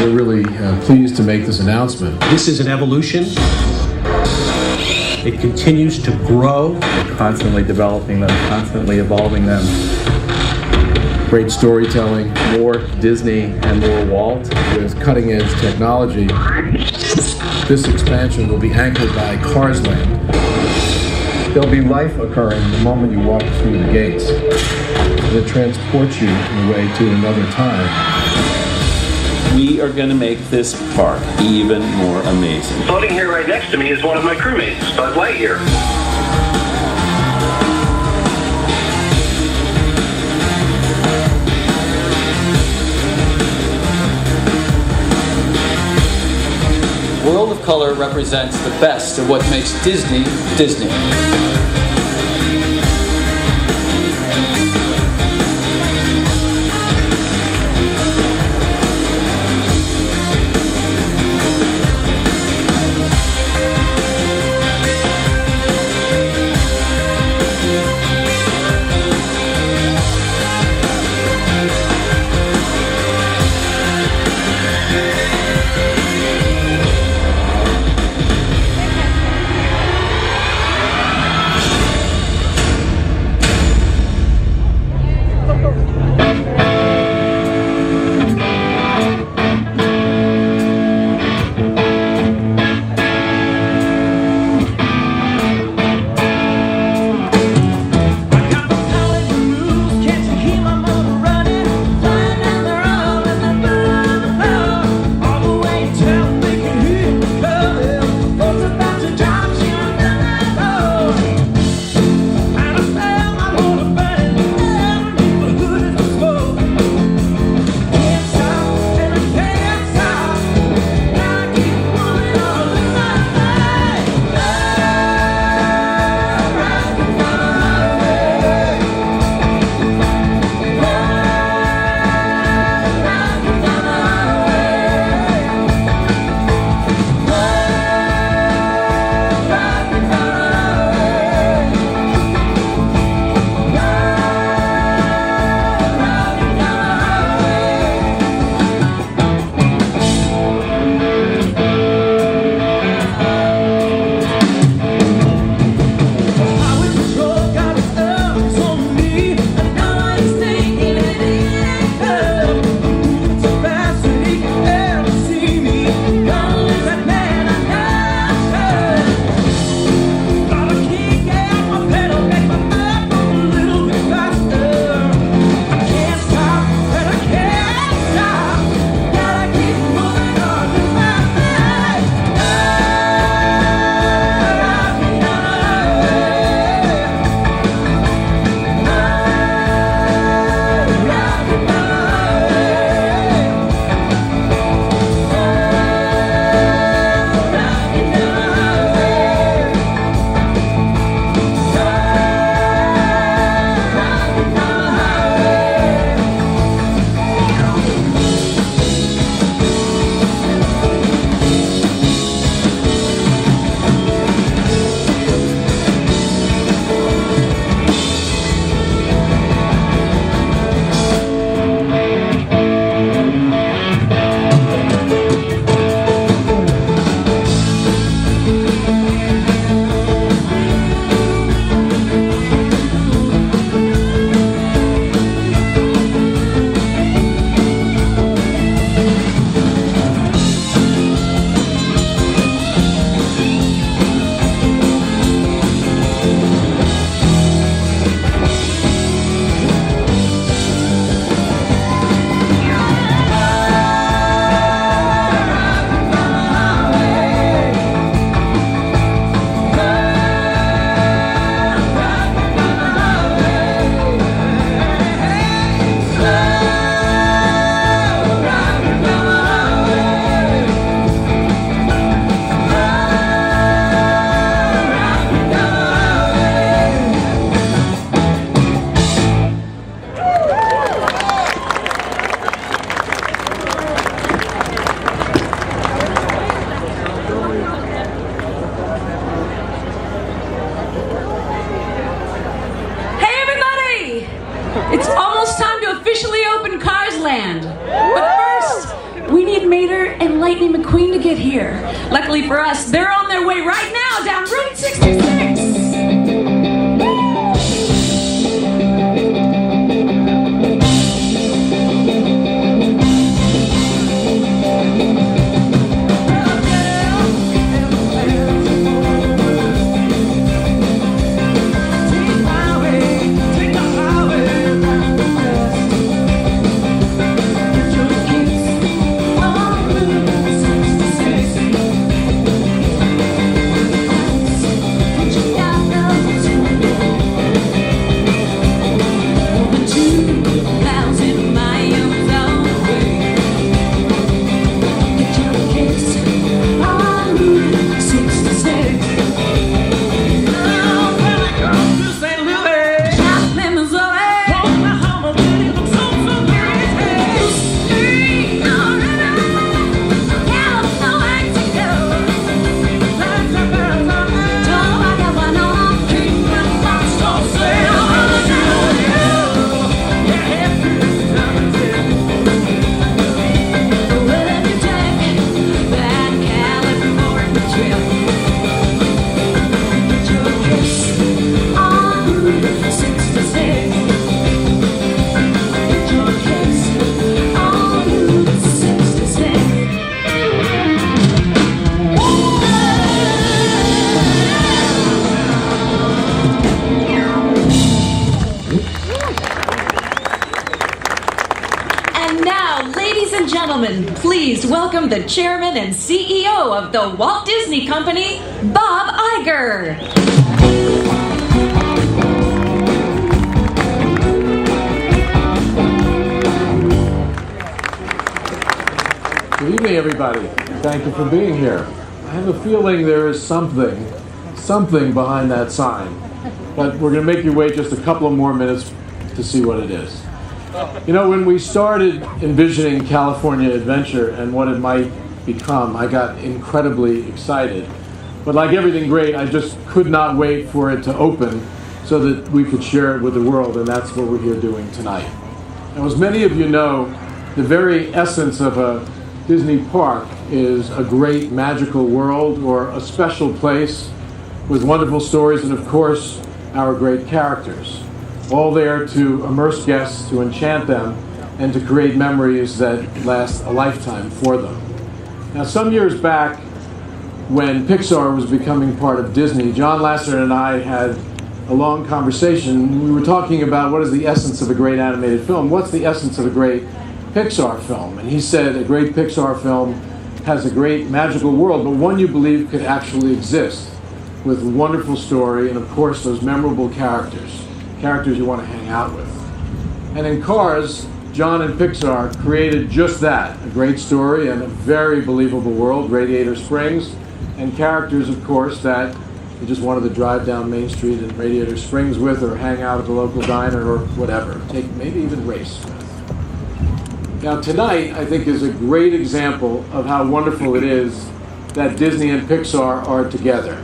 we're really pleased to make this announcement. This is an evolution. It continues to grow. We're constantly developing them, constantly evolving them. Great storytelling, More Disney and more Walt. with cutting-edge technology. This expansion will be anchored by Cars Land. There'll be life occurring the moment you walk through the gates. It transports you away to another time. We are going to make this park even more amazing. Floating here right next to me is one of my crewmates, Buzz Lightyear. World of Color represents the best of what makes Disney, Disney. Lightning McQueen to get here. Luckily for us, they're on their way right now down Route 66. Please welcome the chairman and CEO of the Walt Disney Company, Bob Iger. Good evening, everybody. Thank you for being here. I have a feeling there is something behind that sign, but we're going to make you wait just a couple of more minutes to see what it is. You know, when we started envisioning California Adventure and what it might become, I got incredibly excited. But like everything great, I just could not wait for it to open so that we could share it with the world, and that's what we're here doing tonight. Now, as many of you know, the very essence of a Disney park is a great magical world or a special place with wonderful stories and, of course, our great characters. All there to immerse guests, to enchant them, and to create memories that last a lifetime for them. Now, some years back, when Pixar was becoming part of Disney, John Lasseter and I had a long conversation. We were talking about what is the essence of a great animated film. What's the essence of a great Pixar film? And he said a great Pixar film has a great magical world, but one you believe could actually exist with a wonderful story and, of course, those memorable characters you want to hang out with. And in Cars, John and Pixar created just that, a great story and a very believable world, Radiator Springs, and characters, of course, that you just wanted to drive down Main Street in Radiator Springs with, or hang out at the local diner, or whatever. Maybe even race with. Now tonight, I think, is a great example of how wonderful it is that Disney and Pixar are together,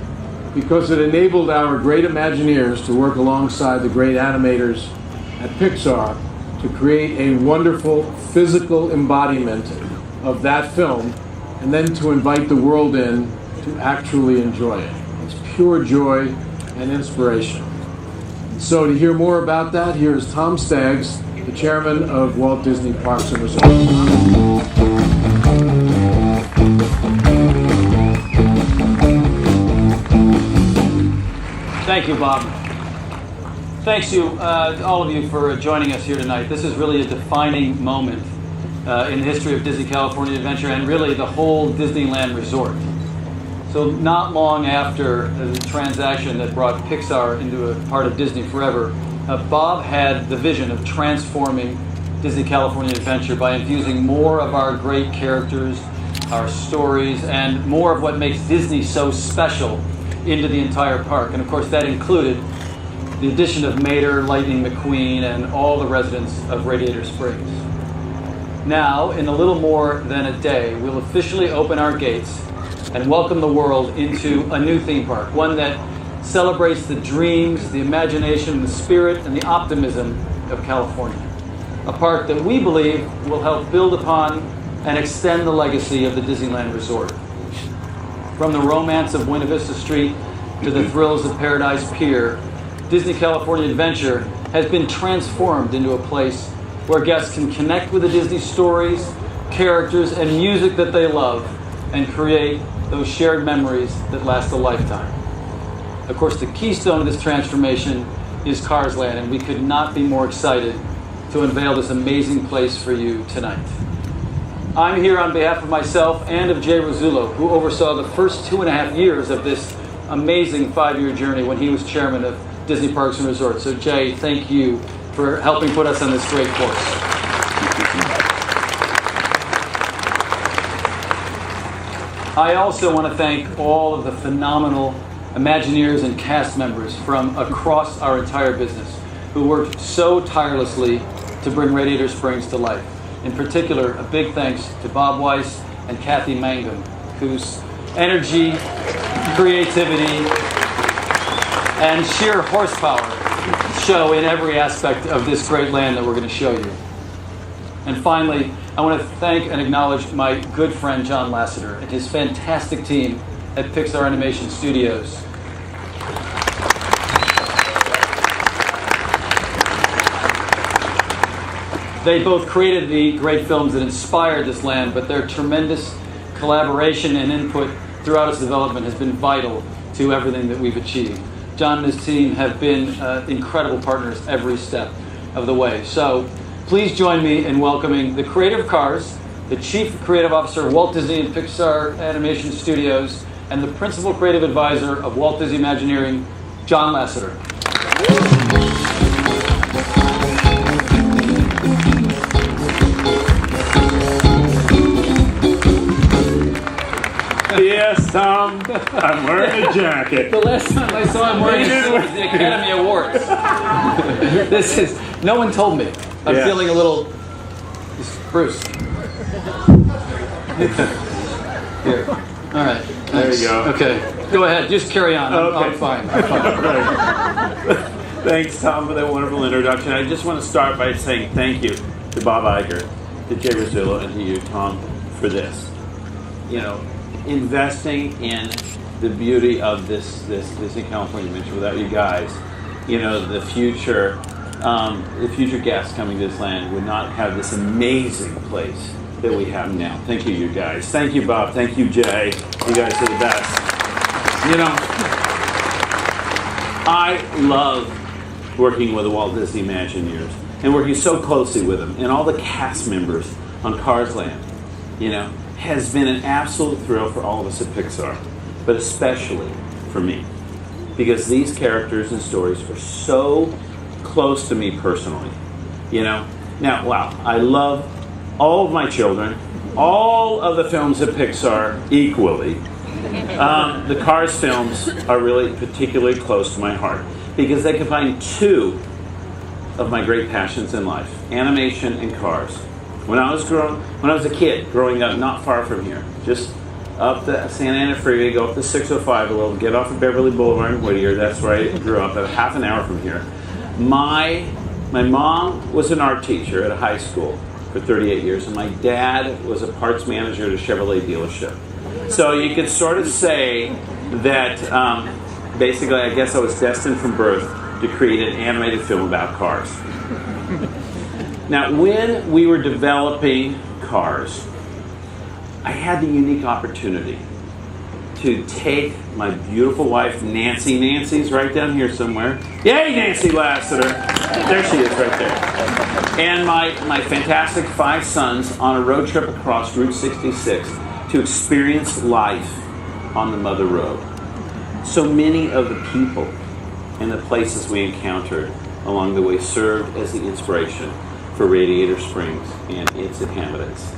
because it enabled our great Imagineers to work alongside the great animators at Pixar to create a wonderful physical embodiment of that film, and then to invite the world in to actually enjoy it. It's pure joy and inspiration. So to hear more about that, here is Tom Staggs, the chairman of Walt Disney Parks and Resorts. Thank you, Bob. Thanks you, all of you, for joining us here tonight. This is really a defining moment in the history of Disney California Adventure and really the whole Disneyland resort. So not long after the transaction that brought Pixar into a part of Disney forever, Bob had the vision of transforming Disney California Adventure by infusing more of our great characters, our stories, and more of what makes Disney so special into the entire park. And of course that included the addition of Mater, Lightning McQueen, and all the residents of Radiator Springs. Now, in a little more than a day, we'll officially open our gates and welcome the world into a new theme park, one that celebrates the dreams, the imagination, the spirit, and the optimism of California. A park that we believe will help build upon and extend the legacy of the Disneyland Resort. From the romance of Buena Vista Street to the thrills of Paradise Pier, Disney California Adventure has been transformed into a place where guests can connect with the Disney stories, characters, and music that they love, and create those shared memories that last a lifetime. Of course, the keystone of this transformation is Cars Land, and we could not be more excited to unveil this amazing place for you tonight. I'm here on behalf of myself and of Jay Rizzullo, who oversaw the first 2.5 years of this amazing 5-year journey when he was chairman of Disney Parks and Resorts. So Jay, thank you for helping put us on this great course. I also want to thank all of the phenomenal Imagineers and cast members from across our entire business who worked so tirelessly to bring Radiator Springs to life. In particular, a big thanks to Bob Weiss and Kathy Mangum, whose energy, creativity, and sheer horsepower show in every aspect of this great land that we're going to show you. And finally, I want to thank and acknowledge my good friend John Lasseter and his fantastic team at Pixar Animation Studios. They both created the great films that inspired this land, but their tremendous collaboration and input throughout its development has been vital to everything that we've achieved. John and his team have been incredible partners every step of the way. So please join me in welcoming the creator of Cars, the Chief Creative Officer of Walt Disney and Pixar Animation Studios, and the Principal Creative Advisor of Walt Disney Imagineering, John Lasseter. Yes, Tom, I'm wearing a jacket. The last time I saw him wearing it was the Academy Awards. No one told me. I'm feeling a little, Bruce. Here. All right. Thanks. There you go. Okay. Go ahead. Just carry on. I'm fine. Thanks, Tom, for that wonderful introduction. I just want to start by saying thank you to Bob Iger, to Jay Rizzullo, and to you, Tom, for this. You know, investing in the beauty of this Disney California Adventure. Without you guys, you know, the future guests coming to this land would not have this amazing place that we have now. Thank you, you guys. Thank you, Bob. Thank you, Jay. You guys are the best. You know, I love working with the Walt Disney Imagineers and working so closely with them and all the cast members on Cars Land, you know, has been an absolute thrill for all of us at Pixar, but especially for me, because these characters and stories are so close to me personally, you know. Now, wow, I love all of my children, all of the films at Pixar equally. The Cars films are really particularly close to my heart because they combine two of my great passions in life: animation and Cars. When I was a kid growing up, not far from here, just up the Santa Ana Freeway, go up the 605 a little, get off of Beverly Boulevard in Whittier. That's where I grew up, about half an hour from here. My mom was an art teacher at a high school for 38 years, and my dad was a parts manager at a Chevrolet dealership. So you could sort of say that basically, I guess I was destined from birth to create an animated film about cars. Now, when we were developing Cars, I had the unique opportunity to take my beautiful wife, Nancy. Nancy's right down here somewhere. Yay, Nancy Lasseter! There she is right there. And my fantastic 5 sons on a road trip across Route 66 to experience life on the Mother Road. So many of the people and the places we encountered along the way served as the inspiration for Radiator Springs and its inhabitants.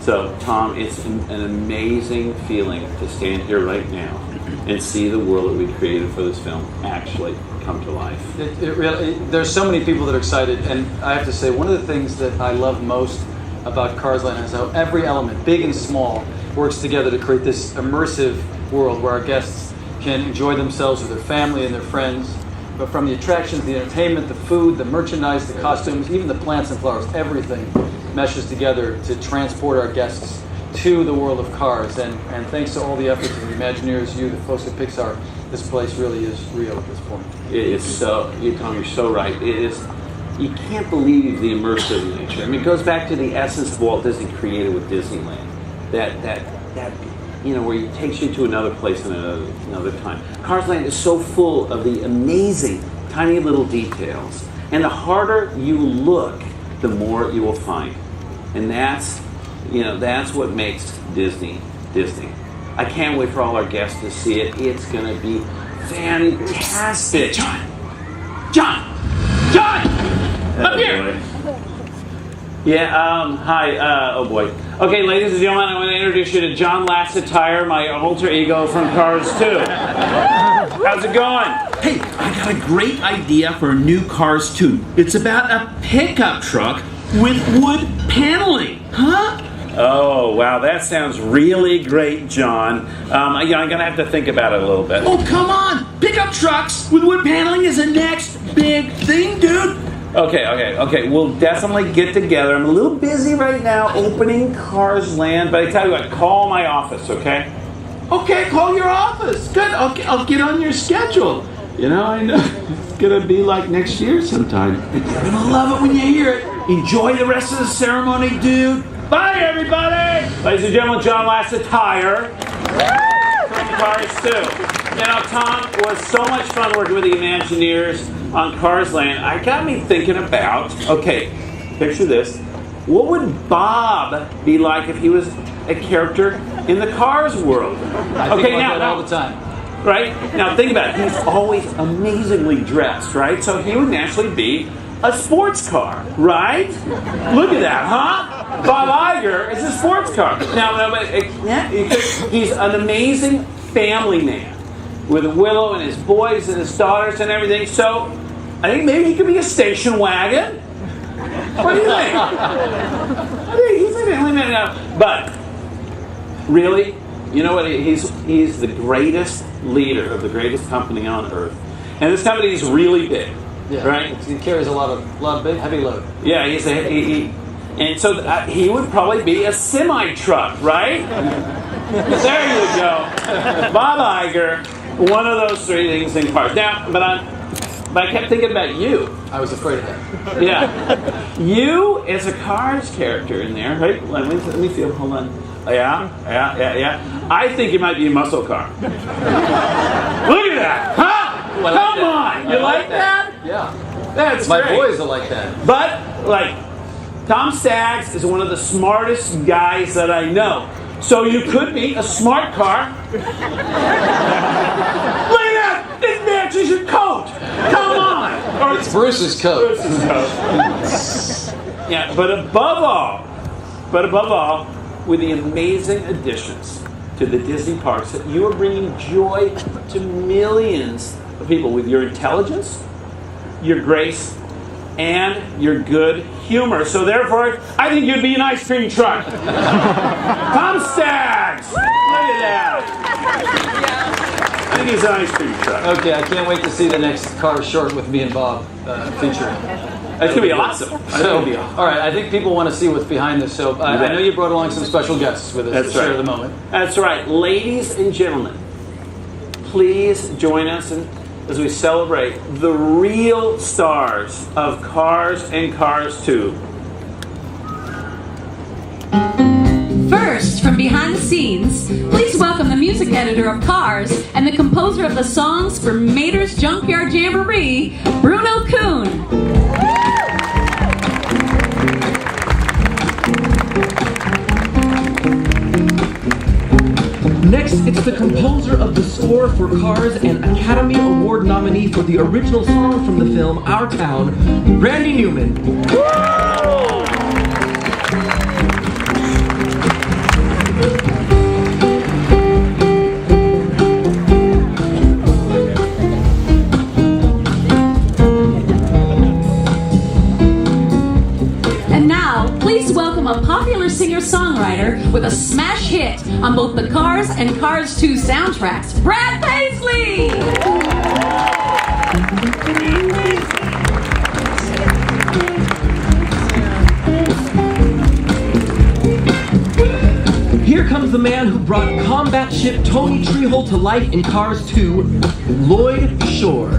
So, Tom, it's an amazing feeling to stand here right now and see the world that we created for this film actually come to life. There's so many people that are excited, and I have to say, one of the things that I love most about Cars Land is how every element, big and small, works together to create this immersive world where our guests can enjoy themselves with their family and their friends. But from the attractions, the entertainment, the food, the merchandise, the costumes, even the plants and flowers, everything meshes together to transport our guests to the world of cars. And thanks to all the efforts of the Imagineers, you, the folks at Pixar, this place really is real at this point. It is so, Tom, you're so right. It is, you can't believe the immersive nature. I mean, it goes back to the essence of Walt Disney created with Disneyland. That where it takes you to another place and another time. Cars Land is so full of the amazing, tiny little details. And the harder you look, the more you will find. And that's what makes Disney Disney. I can't wait for all our guests to see it. It's going to be fantastic. John! Up here! Yeah, hi, oh boy. Okay, ladies and gentlemen, I want to introduce you to John Lasseter, my alter ego from Cars 2. How's it going? Hey, I got a great idea for a new Cars 2. It's about a pickup truck with wood paneling. Huh? Oh, wow, that sounds really great, John. I'm going to have to think about it a little bit. Oh, come on! Pickup trucks with wood paneling is the next big thing, dude! Okay. We'll definitely get together. I'm a little busy right now opening Cars Land, but I tell you what, call my office, okay? Okay, call your office. Good, I'll get on your schedule. You know, I know it's gonna be like next year sometime. You're gonna love it when you hear it. Enjoy the rest of the ceremony, dude. Bye, everybody! Ladies and gentlemen, John Lasseter from Cars 2. You know, Tom, it was so much fun working with the Imagineers on Cars Land. I got me thinking about, okay, picture this. What would Bob be like if he was a character in the Cars world? I think about that all the time. Right? Now, think about it. He's always amazingly dressed, right? So he would naturally be a sports car, right? Look at that, huh? Bob Iger is a sports car. He's an amazing family man with Willow and his boys and his daughters and everything. So I think maybe he could be a station wagon. What do you think? I think he's a family man now. But really, you know what? He's the greatest leader of the greatest company on earth. And this company is really big. Yeah, right? He carries a lot of big, heavy load. Yeah, and so he would probably be a semi-truck, right? There you go. Bob Iger, one of those three things in Cars. Now, but I kept thinking about you. I was afraid of that. Yeah. You as a Cars character in there, right? Let me feel, hold on. Yeah. I think you might be a muscle car. Look at that, huh? Well, Come on! You like that? Yeah. That's My great. boys are like that. But, Tom Staggs is one of the smartest guys that I know. So you could be a smart car. Look at that! It matches your coat! Come on! Or It's Bruce's coat. Yeah, but above all, with the amazing additions to the Disney parks, that you are bringing joy to millions of people with your intelligence, your grace, and your good humor. So therefore, I think you'd be an ice cream truck. Tom Staggs! Look at that. I think he's an ice cream truck. Okay, I can't wait to see the next Cars short with me and Bob featuring. That's going to be awesome. All right, I think people want to see what's behind this. So I know you brought along some special guests with us to share the moment. That's right. Ladies and gentlemen, please join us as we celebrate the real stars of Cars and Cars 2. First, from behind the scenes, please welcome the music editor of Cars and the composer of the songs for Mater's Junkyard Jamboree, Bruno Kuhn. Next, it's the composer of the score for Cars and Academy Award nominee for the original song from the film Our Town, Randy Newman. And now, please welcome a popular singer-songwriter with a smash hit on both the Cars and Cars 2 soundtracks, Brad Paisley! the man who brought combat ship Tony Treehole to life in Cars 2, Lloyd Shore.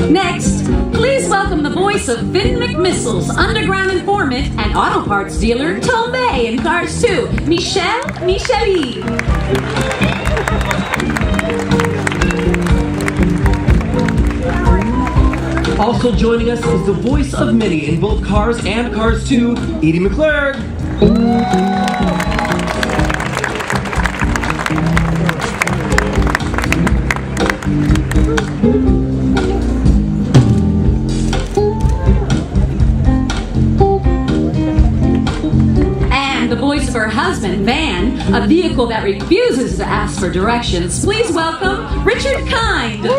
Next, please welcome the voice of Finn McMissle's underground informant and auto parts dealer Tomei in Cars 2, Michel Micheli. Also joining us is the voice of Minnie in both Cars and Cars 2, Edie McClurg. And the voice of her husband, Van, a vehicle that refuses to ask for directions. Please welcome Richard Kind.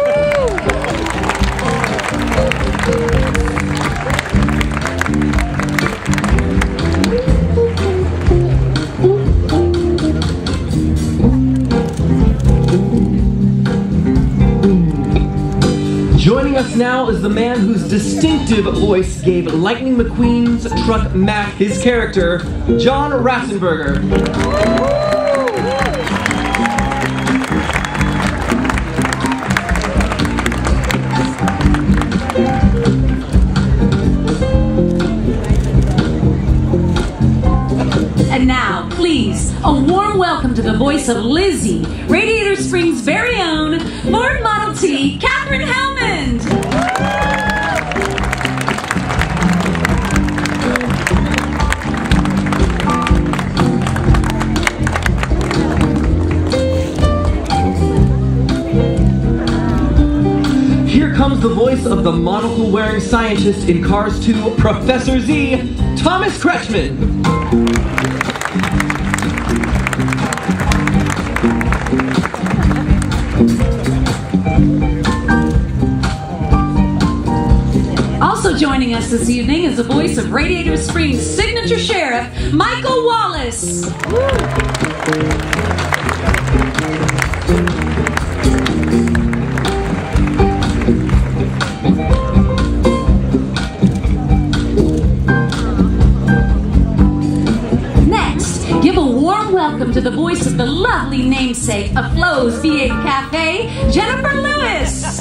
Joining us now is the man whose distinctive voice gave Lightning McQueen's truck Mac his character, John Ratzenberger. And now, please, a warm welcome to the voice of Lizzie, Radiator Springs' very own Ford Model T, Catherine Hammond. Here comes the voice of the monocle-wearing scientist in Cars 2, Professor Z, Thomas Kretschmann. Also joining us this evening is the voice of Radiator Springs' signature sheriff, Michael Wallace. Next, give a warm welcome to the voice of the lovely namesake of Flo's V8 Cafe, Jennifer Lewis.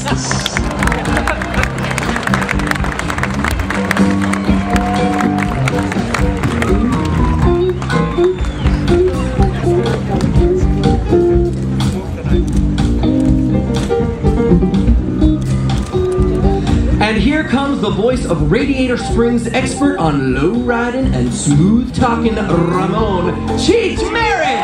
And here comes the voice of Radiator Springs expert on low riding and smooth talking, Ramon Cheech Marin.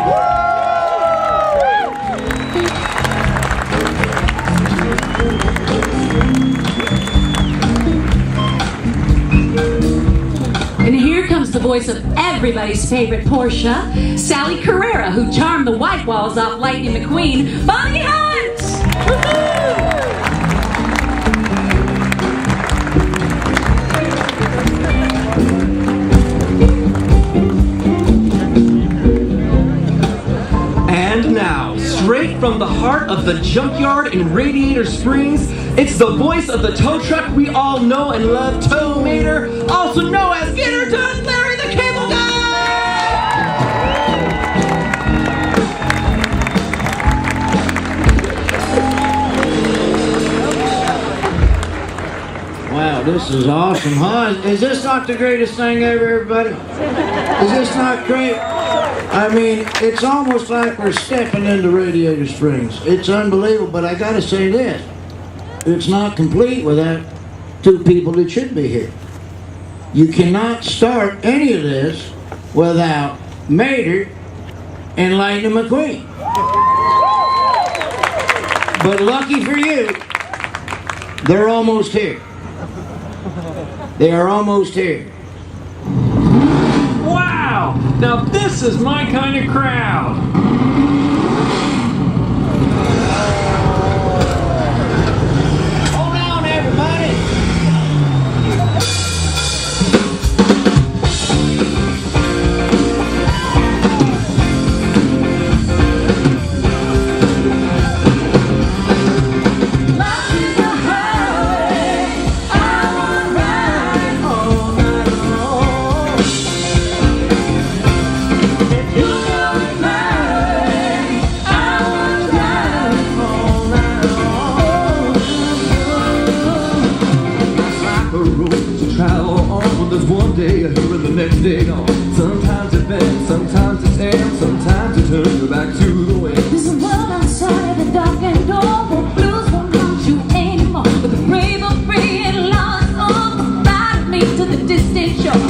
And here comes the voice of everybody's favorite Porsche, Sally Carrera, who charmed the white walls off Lightning McQueen, Bonnie Hunt! Woo-hoo! And now, straight from the heart of the junkyard in Radiator Springs, it's the voice of the tow truck we all know and love, Tow Mater, also known as Get Her Done, Larry the Cable Guy! Wow, this is awesome, huh? Is this not the greatest thing ever, everybody? Is this not great? I mean, it's almost like we're stepping into Radiator Springs. It's unbelievable, but I gotta say this. It's not complete without two people that should be here. You cannot start any of this without Mater and Lightning McQueen. But lucky for you, they're almost here. They are almost here. Wow! Now this is my kind of crowd. Hold on, everybody. and the next day gone. Sometimes it bends, sometimes it's air, sometimes it turns you back to the wind. There's a world outside the darkened door where blues won't haunt you anymore. But the brave are free and lost on ride me to the distant shore.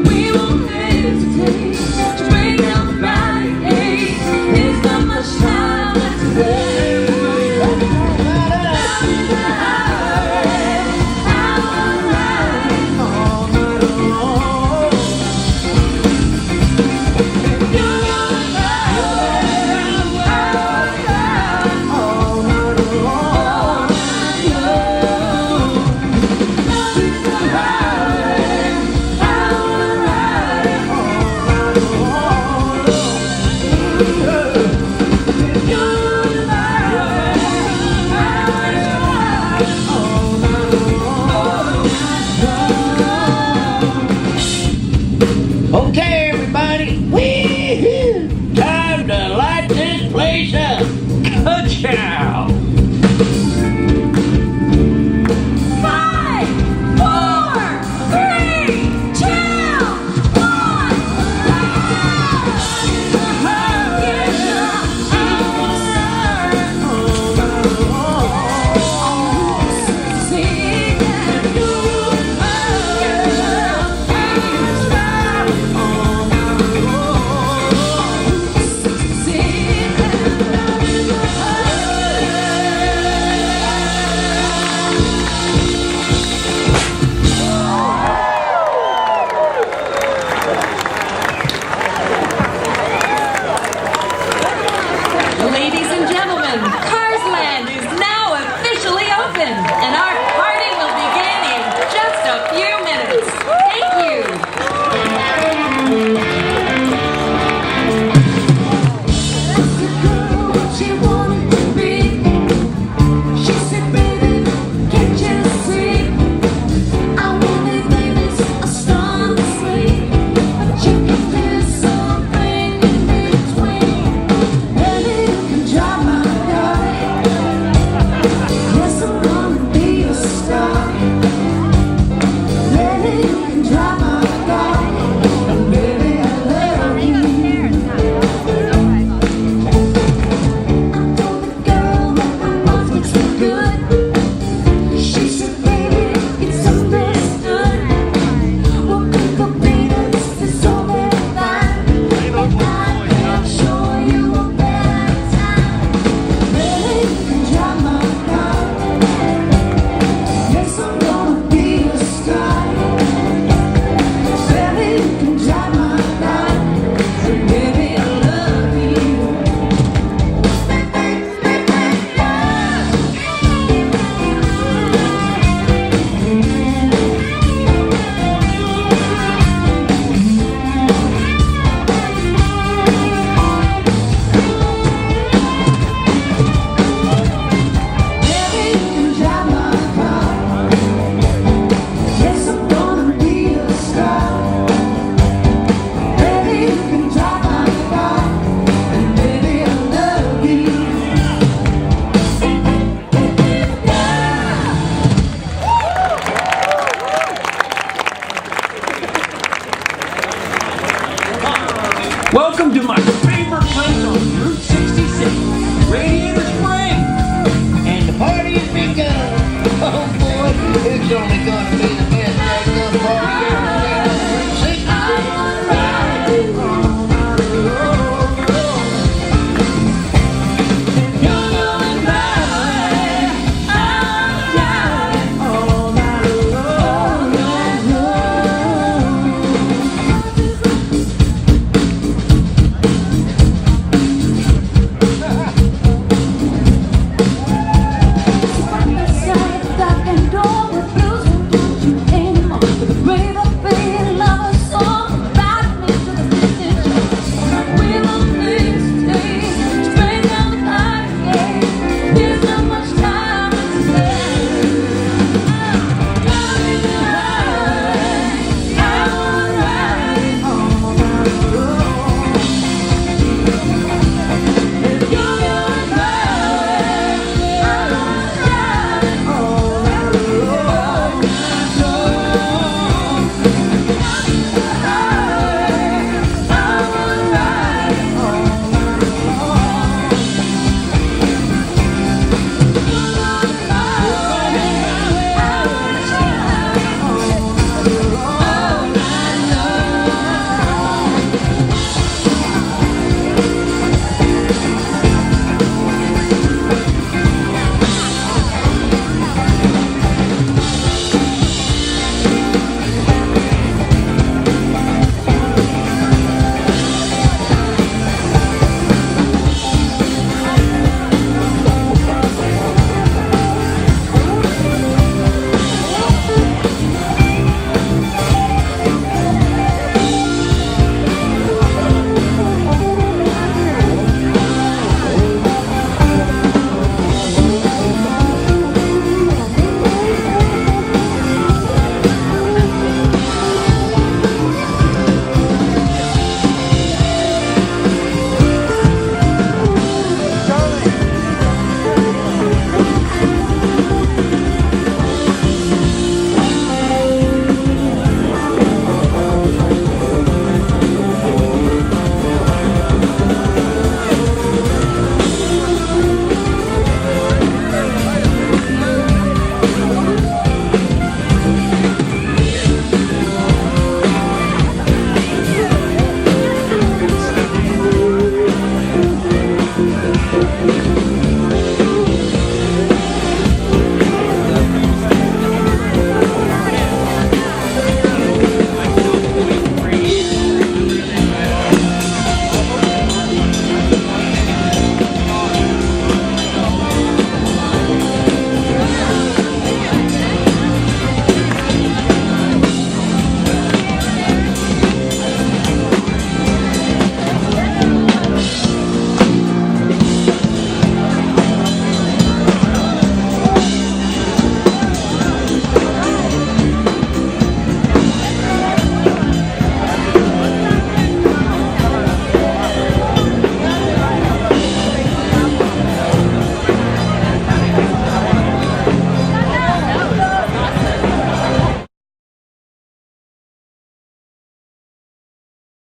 We won't hesitate to bring down the barricade. There's not much time left to wait. Okay, everybody, wee-hoo! Time to light this place up. Ka-chow! 5, 4, 3, 2, Ladies and gentlemen, Cars Land is now officially open, and our party will begin in just a few minutes. Thank you. She wanted to be. She said, baby, can't you see? I wanted babies, a strong sleep, but you can do something in between. Baby, you can drive my car. Yes, I'm gonna be a star. Baby, you can drive my car. And baby, I love you. I told the girl that my mouth looks so good. She said, baby, it's understood. Well, Uncle Peter's is so very fine, but I can't show you a better time. Baby, you can drive my car. Yes, I'm gonna be a star. Baby, you can drive my car. And baby, I love you. Baby, you can drive my car. Yes, I'm gonna be a star. Baby, you can drive my car. And baby, I love you. Welcome to my